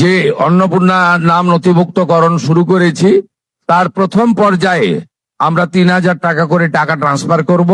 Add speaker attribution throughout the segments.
Speaker 1: যে অন্নপূর্ণা নাম নথিভুক্তকরণ শুরু করেছি, তার প্রথম পর্যায়ে আমরা ৩,০০০ টাকা করে টাকা ট্রান্সফার করব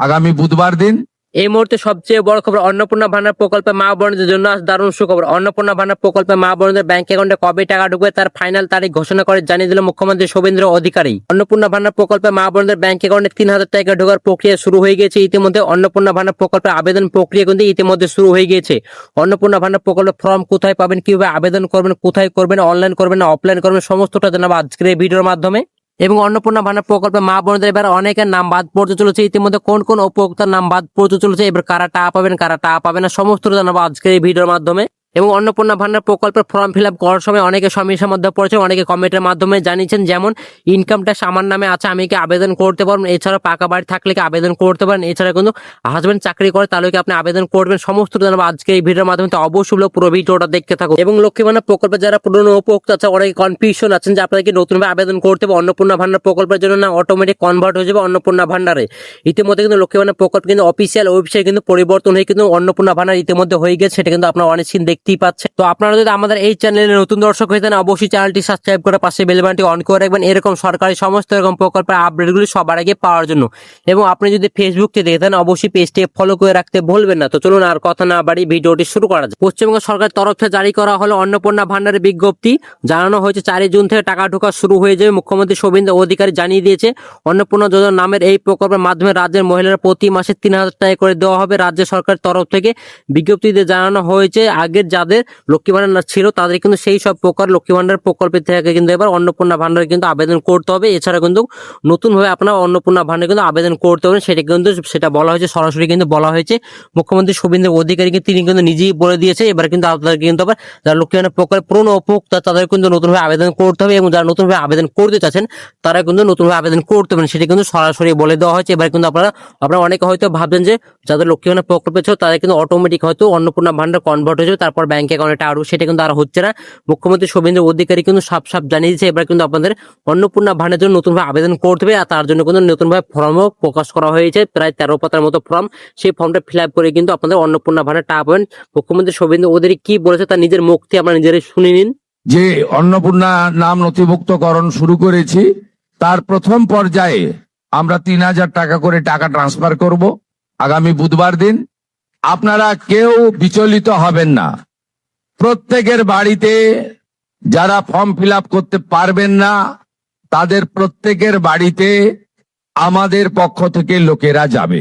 Speaker 1: আগামী বুধবার দিন।
Speaker 2: এই মুহূর্তে সবচেয়ে বড় খবর, অন্নপূর্ণা ভান্ডার প্রকল্পে মা বোনদের জন্য আজ দারুণ সুখবর। অন্নপূর্ণা ভান্ডার প্রকল্পে মা বোনদের ব্যাংক অ্যাকাউন্টে কবে টাকা ঢুকবে তার ফাইনাল তারিখ ঘোষণা করে জানিয়ে দিল মুখ্যমন্ত্রী শুভেন্দু অধিকারী। অন্নপূর্ণা ভান্ডার প্রকল্পে মা বোনদের ব্যাংক অ্যাকাউন্টে ৩,০০০ টাকা ঢোকার প্রক্রিয়া শুরু হয়ে গেছে। ইতিমধ্যে অন্নপূর্ণা ভান্ডার প্রকল্পের আবেদন প্রক্রিয়া কিন্তু ইতিমধ্যে শুরু হয়ে গিয়েছে। অন্নপূর্ণা ভান্ডার প্রকল্পের ফর্ম কোথায় পাবেন, কিভাবে আবেদন করবেন, কোথায় করবেন, অনলাইন করবেন না অফলাইন করবেন, সমস্তটা জানাবো আজকের এই ভিডিওর মাধ্যমে। এবং অন্নপূর্ণা ভান্ডার প্রকল্পে মা বোনদের এবার অনেকের নাম বাদ পড়তে চলেছে। ইতিমধ্যে কোন কোন উপভোক্তার নাম বাদ পড়তে চলেছে, এবার কারা টাকা পাবেন কারা টাকা পাবে না, সমস্ত জানাবো আজকের এই ভিডিওর মাধ্যমে। এবং অন্নপূর্ণা ভান্ডার প্রকল্পের ফর্ম ফিল আপ করার সময় অনেকে সমস্যার মধ্যে পড়েছে, অনেকে কমেন্টের মাধ্যমে জানিয়েছেন, যেমন ইনকাম ট্যাক্স আমার নামে আছে, আমি কি আবেদন করতে পারবেন, এছাড়া পাকা বাড়ি থাকলে কি আবেদন করতে পারেন, এছাড়া কিন্তু হাজবেন্ড চাকরি করে তাহলে কি আপনি আবেদন করবেন, সমস্ত জানাবো আজকে এই ভিডিওর মাধ্যমে। তো অবশ্যই পুরো ভিডিওটা দেখতে থাকুন। এবং লক্ষ্মী ভান্ডার প্রকল্পে যারা পুরনো উপভোক্তা আছে অনেকে কনফিউশন আছেন যে আপনাদের কি নতুনভাবে আবেদন করতে হবে অন্নপূর্ণা ভান্ডার প্রকল্পের জন্য, না অটোমেটিক কনভার্ট হয়ে যাবে অন্নপূর্ণা ভান্ডারে। ইতিমধ্যে কিন্তু লক্ষ্মী ভান্ডার প্রকল্প কিন্তু অফিসিয়াল ওয়েবসাইট কিন্তু পরিবর্তন হয়ে কিন্তু অন্নপূর্ণা ভান্ডার ইতিমধ্যে হয়ে গেছে, সেটা কিন্তু আপনারা অনেক সিন দেখতেই পাচ্ছেন। তো আপনারা যদি আমাদের এই চ্যানেলে নতুন দর্শক হয়ে থাকেন অবশ্যই চ্যানেলটি সাবস্ক্রাইব করে পাশে বেল বাটনটি অন করে রাখবেন, এরকম সরকারি সমস্ত এরকম প্রকল্পের আপডেটগুলি সবার আগে পাওয়ার জন্য। এবং আপনি যদি ফেসবুক থেকে দেখেন অবশ্যই পেজটি ফলো করে রাখতে ভুলবেন না। তো চলুন আর কথা না বাড়ি ভিডিওটি শুরু করা যায়। পশ্চিমবঙ্গ সরকারের তরফ থেকে জারি করা হলো অন্নপূর্ণা ভান্ডারের বিজ্ঞপ্তি। জানানো হয়েছে ৪ জুন থেকে টাকা ঢোকা শুরু হয়ে যাবে। মুখ্যমন্ত্রী শুভেন্দু অধিকারী জানিয়ে দিয়েছে অন্নপূর্ণা যোজনা নামের এই প্রকল্পের মাধ্যমে রাজ্যের মহিলারা প্রতি মাসে ৩,০০০ টাকা করে দেওয়া হবে। রাজ্য সরকারের তরফ থেকে বিজ্ঞপ্তিতে জানানো হয়েছে আগের যাদের লক্ষ্মী ভান্ডার ছিল তাদের কিন্তু সেই সব প্রকার লক্ষ্মী ভান্ডার প্রকল্পের থেকে কিন্তু এবার অন্নপূর্ণা ভান্ডারে কিন্তু আবেদন করতে হবে। এছাড়া কিন্তু নতুন ভাবে আপনারা অন্নপূর্ণা ভান্ডারে কিন্তু আবেদন করতে হবে, সেটা বলা হয়েছে, সরাসরি কিন্তু বলা হয়েছে মুখ্যমন্ত্রী শুভেন্দু অধিকারীকে, তিনি কিন্তু নিজেই বলে দিয়েছে এবার কিন্তু আপনাদেরকে কিন্তু আবার যারা লক্ষ্মী ভান্ডার প্রকল্পের পুরনো উপভোক্তা তাদের কিন্তু নতুনভাবে আবেদন করতে হবে, এবং যারা নতুনভাবে আবেদন করতে চাচ্ছেন তারা কিন্তু নতুনভাবে আবেদন করতে পারেন, সেটা কিন্তু সরাসরি বলে দেওয়া হয়েছে। এবার কিন্তু আপনারা অনেকে হয়তো ভাবছেন যে যাদের লক্ষ্মী ভান্ডার প্রকল্পে ছিল তাদের কিন্তু অটোমেটিক হয়তো অন্নপূর্ণা ভান্ডার কনভার্ট হয়ে যাবে, তারপর ব্যাংক অ্যাকাউন্টে টাকা ঢুকবে, সেটা কিন্তু আর হচ্ছে না। মুখ্যমন্ত্রী শুভেন্দু অধিকারী কিন্তু সাফ জানিয়ে দিয়েছে এবার কিন্তু আপনাদের অন্নপূর্ণা ভান্ডারের জন্য নতুনভাবে আবেদন করতে হবে, আর তার জন্য কিন্তু নতুনভাবে ফর্মও প্রকাশ করা হয়েছে, প্রায় 13 পাতার মতো ফর্ম। সেই ফর্মটা ফিল আপ করে কিন্তু আপনাদের অন্নপূর্ণা ভান্ডার টাকা পাবেন। মুখ্যমন্ত্রী শুভেন্দু অধিকারী কি বলেছে তার নিজের মুখ থেকে আপনারা নিজেরাই শুনে নিন।
Speaker 1: যে অন্নপূর্ণা নাম নথিভুক্তকরণ শুরু করেছি, তার প্রথম পর্যায়ে আমরা ৩,০০০ টাকা করে টাকা ট্রান্সফার করব আগামী বুধবার দিন। আপনারা কেউ বিচলিত হবেন না। প্রত্যেকের বাড়িতে যারা ফর্ম ফিল আপ করতে পারবেন না তাদের প্রত্যেকের বাড়িতে আমাদের পক্ষ থেকে লোকেরা যাবে,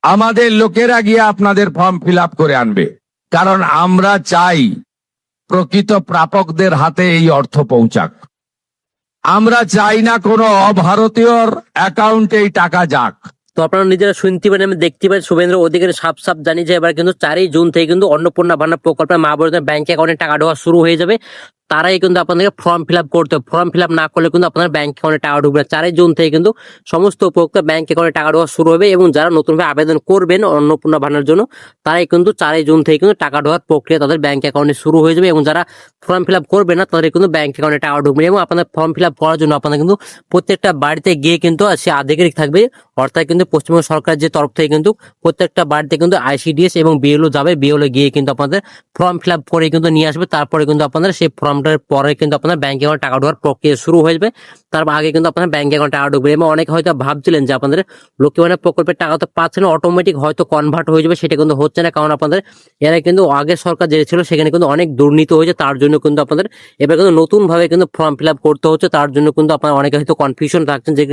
Speaker 1: আমাদের লোকেরা গিয়ে আপনাদের ফর্ম ফিল আপ করে আনবে, কারণ আমরা চাই প্রকৃত প্রাপকদের হাতে এই অর্থ পৌঁছাক। আমরা চাই না কোনো অভারতীয়র অ্যাকাউন্টে এই টাকা যাক।
Speaker 2: তো আপনারা নিজেরা শুনতে পারেন, আমি দেখতে পারেন শুভেন্দ্র অধিকারী সাফ জানিয়েছে এবার কিন্তু ৪ জুন থেকে কিন্তু অন্নপূর্ণা ভান্ডার প্রকল্পে মা বোনদের ব্যাংক অ্যাকাউন্টে টাকা ঢোকা শুরু হয়ে যাবে। তারাই কিন্তু আপনাদেরকে ফর্ম ফিল আপ করতে হবে, ফর্ম ফিল আপ না করলে কিন্তু আপনার ব্যাংক অ্যাকাউন্টে টাকা ঢুকবে। ৪ জুন থেকে কিন্তু সমস্ত উপভোক্তা ব্যাংক অ্যাকাউন্টে টাকা ঢোকা শুরু হবে, এবং যারা নতুনভাবে আবেদন করবেন অন্নপূর্ণা ভান্ডারের জন্য তারাই কিন্তু ৪ জুন থেকে কিন্তু টাকা ঢোকার প্রক্রিয়া তাদের ব্যাংক অ্যাকাউন্টে শুরু হয়ে যাবে। এবং যারা ফর্ম ফিল আপ করবে না তাদের কিন্তু ব্যাংক অ্যাকাউন্টে টাকা ঢুকবে। এবং আপনাদের ফর্ম ফিল আপ করার জন্য আপনাদের কিন্তু প্রত্যেকটা বাড়িতে গিয়ে কিন্তু সে আধিকারিক থাকবে, অর্থাৎ কিন্তু পশ্চিমবঙ্গ সরকার যে তরফ থেকে কিন্তু প্রত্যেকটা বাড়িতে কিন্তু ICDS এবং BLO যাবে, BLO গিয়ে কিন্তু আপনাদের ফর্ম ফিল আপ করে কিন্তু নিয়ে আসবে। তারপরে কিন্তু আপনাদের সেই ফর্মটার পরে কিন্তু আপনার ব্যাংক অ্যাকাউন্টে টাকা ঢোকার প্রক্রিয়া শুরু হয়ে যাবে। তার আগে কিন্তু আপনার ব্যাংক অ্যাকাউন্টে টাকা ঢুকবে। এবং অনেকে হয়তো ভাবছিলেন যে আপনাদের লক্ষ্মী ভান্ডার প্রকল্পের টাকা তো পাচ্ছেন, অটোমেটিক হয়তো কনভার্ট হয়ে যাবে, সেটা কিন্তু হচ্ছে না, কারণ আপনাদের এরা কিন্তু আগের সরকার যে ছিল সেখানে কিন্তু অনেক দুর্নীতি হয়েছে, তার জন্য কিন্তু আপনাদের এবার কিন্তু নতুন ভাবে কিন্তু ফর্ম ফিল আপ করতে হচ্ছে। তার জন্য কিন্তু আপনার অনেকে হয়তো কনফিউশন থাকছেন যে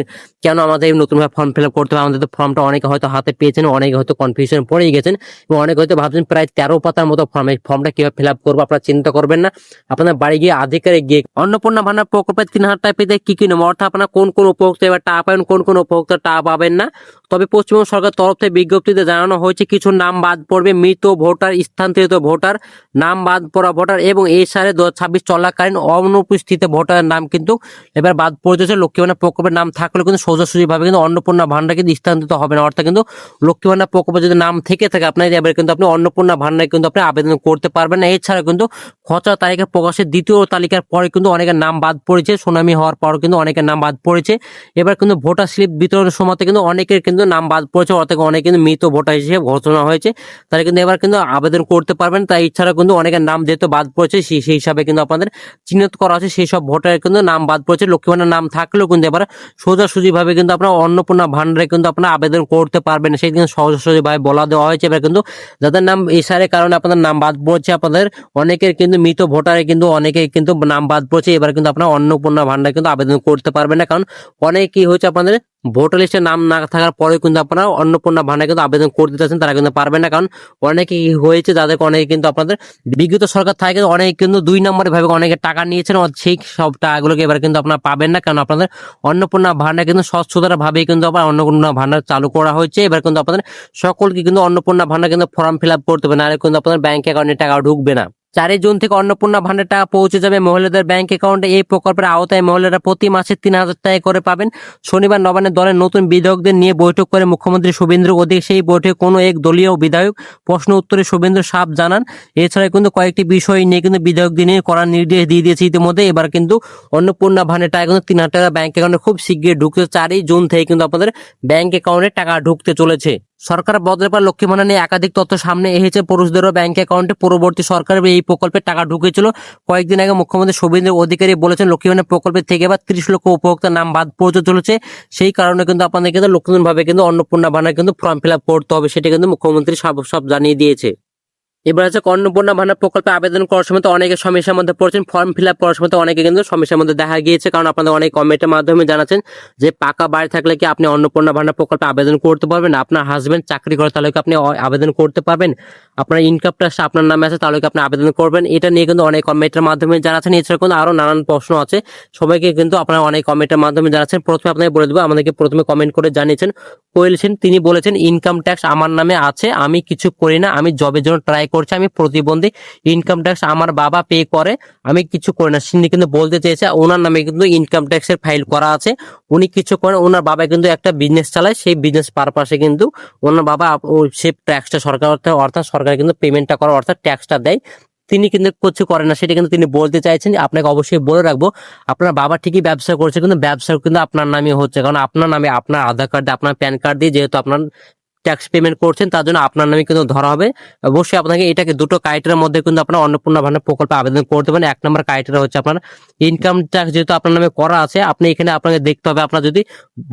Speaker 2: কেন আমাদের নতুন ভাবে ফর্ম ফিল আপ করতে হবে, আমাদের তো ফর্মটা অনেকে হয়তো হাতে পেয়েছেন, অনেকে হয়তো কনফিউশন পড়ে গেছেন, এবং অনেকে হয়তো ভাবছেন প্রায় 13 পাতার মতো ফর্ম, এই ফর্মটা কিভাবে ফিল আপ করবো আপনারা চিন্তা করবেন না। আপনার বাড়ি গিয়ে আধিকারিক গিয়ে অন্নপূর্ণা ভান্ডার প্রকল্পের ৩,০০০ টাকা পেতে কি নেবো, অর্থাৎ আপনার কোন কোন উপভোক্তা এবার টাকা পাবেন, কোন কোন উপভোক্তা টাকা পাবেন না। তবে পশ্চিমবঙ্গ সরকার তরফ থেকে বিজ্ঞপ্তিতে জানানো হয়েছে কিছু নাম বাদ পড়বে, মৃত ভোটার, স্থানান্তরিত ভোটার, নাম বাদ পড়া ভোটার, এবং এই সালে 2026 চলাকালীন অনুপস্থিত ভোটারের নাম কিন্তু এবার বাদ পড়েছে। লক্ষ্মী ভান্ডার প্রকল্পের নাম থাকলে কিন্তু সোজাসুজি ভাবে কিন্তু অন্নপূর্ণা ভান্ডার কিন্তু স্থানান্তরিত হবে না, অর্থাৎ কিন্তু লক্ষ্মী ভান্ডার প্রকল্পে যদি নাম থেকে থাকে আপনার এবার কিন্তু আপনি অন্নপূর্ণা ভান্ডারে কিন্তু আপনি আবেদন করতে পারবেন না। এছাড়া কিন্তু খসড়া তালিকা প্রকাশের দ্বিতীয় তালিকার পরে কিন্তু অনেকের নাম বাদ পড়েছে, সুনামি হওয়ার পর কিন্তু অনেকের নাম বাদ পড়েছে। এবার কিন্তু ভোটার স্লিপ বিতরণের সময় কিন্তু অনেকের কিন্তু কিন্তু নাম বাদ পড়েছে, অর্থাৎ অনেক কিন্তু মৃত ভোটার হিসেবে ঘোষণা হয়েছে, তারা কিন্তু এবার কিন্তু আবেদন করতে পারবেন। তাই এছাড়া কিন্তু অনেকের নাম যেহেতু বাদ পড়েছে সেই হিসাবে কিন্তু আপনাদের চিহ্নিত করা আছে, সেই সব ভোটারের কিন্তু নাম বাদ পড়েছে। লক্ষ্মী ভান্ডার নাম থাকলেও কিন্তু এবার সোজাসুজি ভাবে কিন্তু আপনার অন্নপূর্ণা ভান্ডারে কিন্তু আপনারা আবেদন করতে পারবেন, সেই কিন্তু সহজাসুজি ভাবে বলা দেওয়া হয়েছে। এবার কিন্তু যাদের নাম এসআরের কারণে আপনাদের নাম বাদ পড়ছে, আপনাদের অনেকের কিন্তু মৃত ভোটারে কিন্তু অনেকের কিন্তু নাম বাদ পড়ছে, এবার কিন্তু আপনারা অন্নপূর্ণা ভান্ডারে কিন্তু আবেদন করতে পারবেন না। কারণ অনেক কি হচ্ছে, আপনাদের ভোটার লিস্টে নাম না থাকার পরে কিন্তু আপনারা অন্নপূর্ণা ভান্ডারে কিন্তু আবেদন করতে চাচ্ছেন, তারা কিন্তু পারবেন না। কারণ অনেকে কি হয়েছে, যাদের অনেকে কিন্তু আপনাদের বিগত সরকার থাকে অনেকে কিন্তু 2 নম্বরে ভাবে অনেকে টাকা নিয়েছেন, সেই সব টাকাগুলোকে এবার কিন্তু আপনারা পাবেন না। কারণ আপনাদের অন্নপূর্ণা ভান্ডার কিন্তু স্বচ্ছতার ভাবেই কিন্তু আবার অন্নপূর্ণা ভান্ডার চালু করা হয়েছে। এবার কিন্তু আপনাদের সকলকে কিন্তু অন্নপূর্ণা ভান্ডার কিন্তু ফর্ম ফিল আপ করতে হবে, না হলে কিন্তু আপনাদের ব্যাংক অ্যাকাউন্টে টাকা ঢুকবে না। 4 জুন থেকে অন্নপূর্ণা ভান্ডার টাকা পৌঁছে যাবে মহিলাদের ব্যাংক অ্যাকাউন্টে। এই প্রকল্পের আওতায় মহিলারা প্রতি মাসে 3,000 টাকা করে পাবেন। শনিবার নবান্নের দলের নতুন বিধায়কদের নিয়ে বৈঠক করে মুখ্যমন্ত্রী শুভেন্দু অধিকারী সেই বৈঠকে কোনো এক দলীয় বিধায়ক প্রশ্ন উত্তরে শুভেন্দু সাফ জানান, এছাড়া কিন্তু কয়েকটি বিষয় নিয়ে কিন্তু বিধায়কদের নিয়ে করার নির্দেশ দিয়ে দিয়েছে ইতিমধ্যে। এবার কিন্তু অন্নপূর্ণা ভান্ডার টাকা কিন্তু 3,000 টাকা ব্যাংক অ্যাকাউন্টে খুব শীঘ্রই ঢুকতে, 4 জুন থেকে কিন্তু আপনাদের ব্যাংক অ্যাকাউন্টে টাকা ঢুকতে চলেছে। সরকার বদলের পর লক্ষ্মী ভান্ডার নিয়ে একাধিক তথ্য সামনে এসেছে। পুরুষদেরও ব্যাংক অ্যাকাউন্টে পরবর্তী সরকারের এই প্রকল্পে টাকা ঢুকেছিল। কয়েকদিন আগে মুখ্যমন্ত্রী শুভেন্দু অধিকারী বলেছেন, লক্ষ্মী ভান্ডার প্রকল্পের থেকে এবার 30 লক্ষ উপভোক্তার নাম বাদ পড়তে চলেছে। সেই কারণে কিন্তু আপনাদের কিন্তু নতুন ভাবে কিন্তু অন্নপূর্ণা ভান্ডার কিন্তু ফর্ম ফিল আপ করতে হবে, সেটা কিন্তু মুখ্যমন্ত্রী সব জানিয়ে দিয়েছে। এবার হচ্ছে অন্নপূর্ণা ভান্ডার প্রকল্পে আবেদন করার সময় তো অনেকে সমস্যার মধ্যে পড়ছেন, ফর্ম ফিল আপ করার সময় তো অনেকে কিন্তু সমস্যার মধ্যে দেখা গিয়েছে। কারণ আপনাদের অনেক কমেন্টের মাধ্যমে জানাচ্ছেন যে পাকা বাড়ি থাকলে কি আপনি অন্নপূর্ণা ভান্ডার প্রকল্পে আবেদন করতে পারবেন, আপনার হাজবেন্ড চাকরি করে তাহলে কি আপনি আবেদন করতে পারবেন, আপনার ইনকাম ট্যাক্স আপনার নামে আছে তাহলে কি আপনি আবেদন করবেন। এটা নিয়ে কিন্তু অনেক কমেন্টের মাধ্যমে জানাচ্ছেন। এছাড়া কিন্তু আরো নানান প্রশ্ন আছে, সবাইকে কিন্তু আপনারা অনেক কমেন্টের মাধ্যমে জানাচ্ছেন। প্রথমে আপনাকে বলে দেবো, আমাদেরকে প্রথমে কমেন্ট করে জানিয়েছেন কোয়েল সেন, তিনি বলেছেন ইনকাম ট্যাক্স আমার নামে আছে, আমি কিছু করি না, আমি জবের জন্য ট্রাই করছি, আমি প্রতিবন্ধী, ইনকাম ট্যাক্স আমার বাবা পে করে, আমি কিছু করি না। তিনি কিন্তু বলতে চেয়েছে ওনার নামে কিন্তু ইনকাম ট্যাক্সের ফাইল করা আছে, উনি কিছু করেন, ওনার বাবা কিন্তু একটা বিজনেস চালায়, সেই বিজনেস পারপাসে কিন্তু ওনার বাবা সে ট্যাক্সটা সরকার অর্থাৎ সরকার কিন্তু পেমেন্টটা করে, অর্থাৎ ট্যাক্সটা দেয়, তিনি কিন্তু কিছু করেন না। সেটা কিন্তু তিনি বলতে চাইছেন। আপনাকে অবশ্যই বলে রাখবো, আপনার বাবা ঠিকই ব্যবসা করছে, কিন্তু ব্যবসা কিন্তু আপনার নামে হচ্ছে, কারণ আপনার নামে আপনার আধার কার্ড, আপনার প্যান কার্ড দিয়ে যেহেতু আপনার ট্যাক্স পেমেন্ট করছেন, তার জন্য আপনার নামে কিন্তু ধরা হবে। অবশ্যই আপনাকে এটাকে দুটো ক্রাইটেরিয়ার মধ্যে কিন্তু আপনার অন্নপূর্ণা ভান্ডার প্রকল্পে আবেদন করতে পারেন। 1 নম্বর ক্রাইটেরিয়া হচ্ছে আপনার ইনকাম ট্যাক্স যেহেতু আপনার নামে করা আছে, আপনি এখানে আপনাকে দেখতে হবে আপনার যদি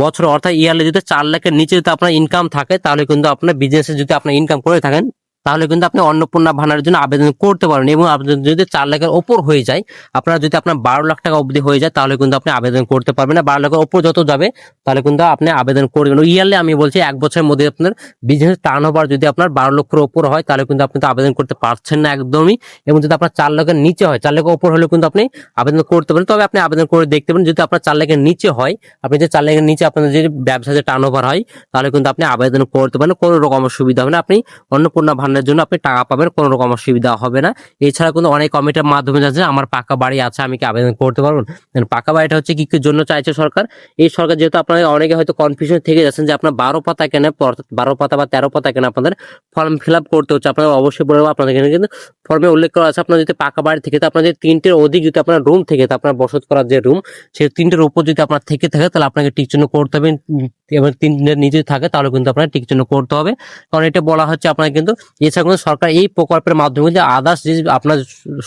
Speaker 2: বছর অর্থাৎ ইয়ারলি যদি 4 লাখের নিচে যদি আপনার ইনকাম থাকে, তাহলে কিন্তু আপনার বিজনেসে যদি আপনার ইনকাম করে থাকেন, তাহলে কিন্তু আপনি অন্নপূর্ণা ভান্ডারের জন্য আবেদন করতে পারেন। এবং আপনার যদি 4 লাখের ওপর হয়ে যায়, আপনার যদি আপনার 12 লাখ টাকা অবধি হয়ে যায়, তাহলে কিন্তু আপনি আবেদন করতে পারবেন না। 12 লাখের ওপর যত যাবে তাহলে কিন্তু আপনি আবেদন করবেন। ইয়ারলি আমি বলছি 1 বছরের মধ্যে আপনার বিজনেস টার্নওভার যদি আপনার 12 লক্ষের ওপর হয়, তাহলে কিন্তু আপনি তো আবেদন করতে পারছেন না একদমই। এবং যদি আপনার 4 লাখের নিচে হয়, 4 লাখের ওপর হলে কিন্তু আপনি আবেদন করতে পারেন। তবে আপনি আবেদন করে দেখতে পারেন, যদি আপনার 4 লাখের নিচে হয়, আপনি যে 4 লাখের নিচে আপনার যদি ব্যবসা যে টার্নওভার হয়, তাহলে কিন্তু আপনি আবেদন করতে পারেন, কোনো রকম অসুবিধা হবে না। আপনি অন্নপূর্ণা ভান্ডারের জন্য আপনি টাকা পাবেন, কোনো রকম অসুবিধা হবে না। এছাড়া কিন্তু অনেক কমেন্টের মাধ্যমে যাচ্ছে আমার পাকা বাড়ি আছে, আমি কি আবেদন করতে পারবো। পাকা বাড়িটা হচ্ছে কি জন্য চাইছে সরকার, এই সরকার যেহেতু আপনাদের অনেকে হয়তো কনফিউশন থেকে যাচ্ছেন যে আপনার 12 পাতা কেন, অর্থাৎ 12 পাতা বা 13 পাতা কেন আপনাদের ফর্ম ফিল আপ করতে হচ্ছে। আপনারা অবশ্যই বলবো, আপনাদের এখানে কিন্তু ফর্মে উল্লেখ করা আছে, আপনার যদি পাকা বাড়ি থেকে আপনার যদি 3টের অধিক যদি আপনার রুম থেকে, আপনার বসত করার যে রুম, সেই 3টের উপর যদি আপনার থেকে থাকে, তাহলে আপনাকে টিক চিহ্ন করতে হবে। এবার 3টের নিচে থাকে, তাহলে কিন্তু আপনার টিক চিহ্ন করতে হবে। কারণ এটা বলা হচ্ছে আপনার কিন্তু, এছাড়া কিন্তু সরকার এই প্রকল্পের মাধ্যমে যে আদার্স যে আপনার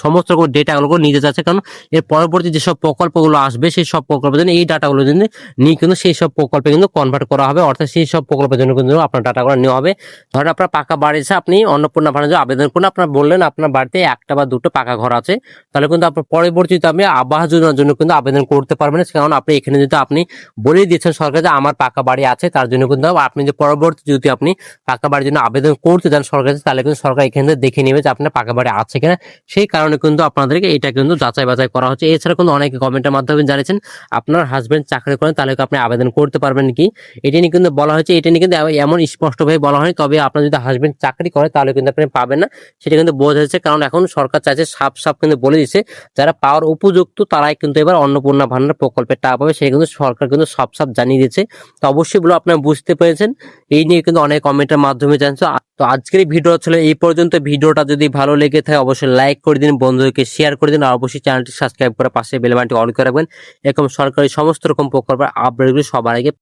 Speaker 2: সমস্ত রকম ডেটাগুলো নিয়ে যাচ্ছে, কারণ এর পরবর্তী যেসব প্রকল্পগুলো আসবে, সেই সব প্রকল্পের জন্য এই ডাটাগুলো নিয়ে কিন্তু সেই সব প্রকল্পে কিন্তু কনভার্ট করা হবে, অর্থাৎ সেই সব প্রকল্পের জন্য কিন্তু আপনার ডাটাগুলো নেওয়া হবে। ধরেন আপনার পাকা বাড়ি আছে, আপনি অন্নপূর্ণা ভান্ডারে আবেদন করুন, আপনার বললেন আপনার বাড়িতে 1টা বা 2টো পাকা ঘর আছে, তাহলে কিন্তু আপনার পরবর্তীতে আপনি আবাস যোজনার জন্য কিন্তু আবেদন করতে পারবেন। কারণ আপনি এখানে যদি আপনি বলে দিচ্ছেন সরকার যে আমার পাকা বাড়ি আছে, তার জন্য কিন্তু আপনি যে পরবর্তী যদি আপনি পাকা বাড়ির জন্য আবেদন করতে চান সরকার, তাহলে কিন্তু সরকার এখানে দেখে নেবে যে আপনার পাকা বাড়ি আছে কিনা। সেই কারণে কিন্তু আপনাদেরকে এটা কিন্তু যাচাই বাছাই করা হচ্ছে। এছাড়া কিন্তু অনেকে কমেন্টের মাধ্যমে জানিয়েছেন আপনার হাজবেন্ড চাকরি করেন, তাহলে আপনি আবেদন করতে পারবেন কি, এটা নিয়ে কিন্তু বলা হয়েছে। এটা নিয়ে কিন্তু এমন স্পষ্টভাবে বলা হয়নি, তবে আপনার যদি হাজবেন্ড চাকরি করে তাহলে কিন্তু আপনি পাবেন না, সেটা কিন্তু বোঝা যাচ্ছে। কারণ এখন সরকার চাইছে সাফ কিন্তু বলে দিচ্ছে যারা পাওয়ার উপযুক্ত তারাই কিন্তু এবার অন্নপূর্ণা ভান্ডার প্রকল্পের টাকা পাবে, সেটা কিন্তু সরকার কিন্তু সাফ জানিয়ে দিচ্ছে। তো অবশ্যই বলে আপনারা বুঝতে পেরেছেন। এই নিয়ে কিন্তু অনেক কমেন্টের মাধ্যমে জানছো। তো আজকের এই ভিডিও ছিল এই পর্যন্ত। ভিডিওটা যদি ভালো লেগে থাকে অবশ্যই লাইক করে দিন, বন্ধুদেরকে শেয়ার করে দিন, আর অবশ্যই চ্যানেলটি সাবস্ক্রাইব করে পাশে বেল বাটনটি অন করে রাখবেন। এরকম সরকারি সমস্ত রকম প্রকল্পের আপডেটগুলি সবার আগে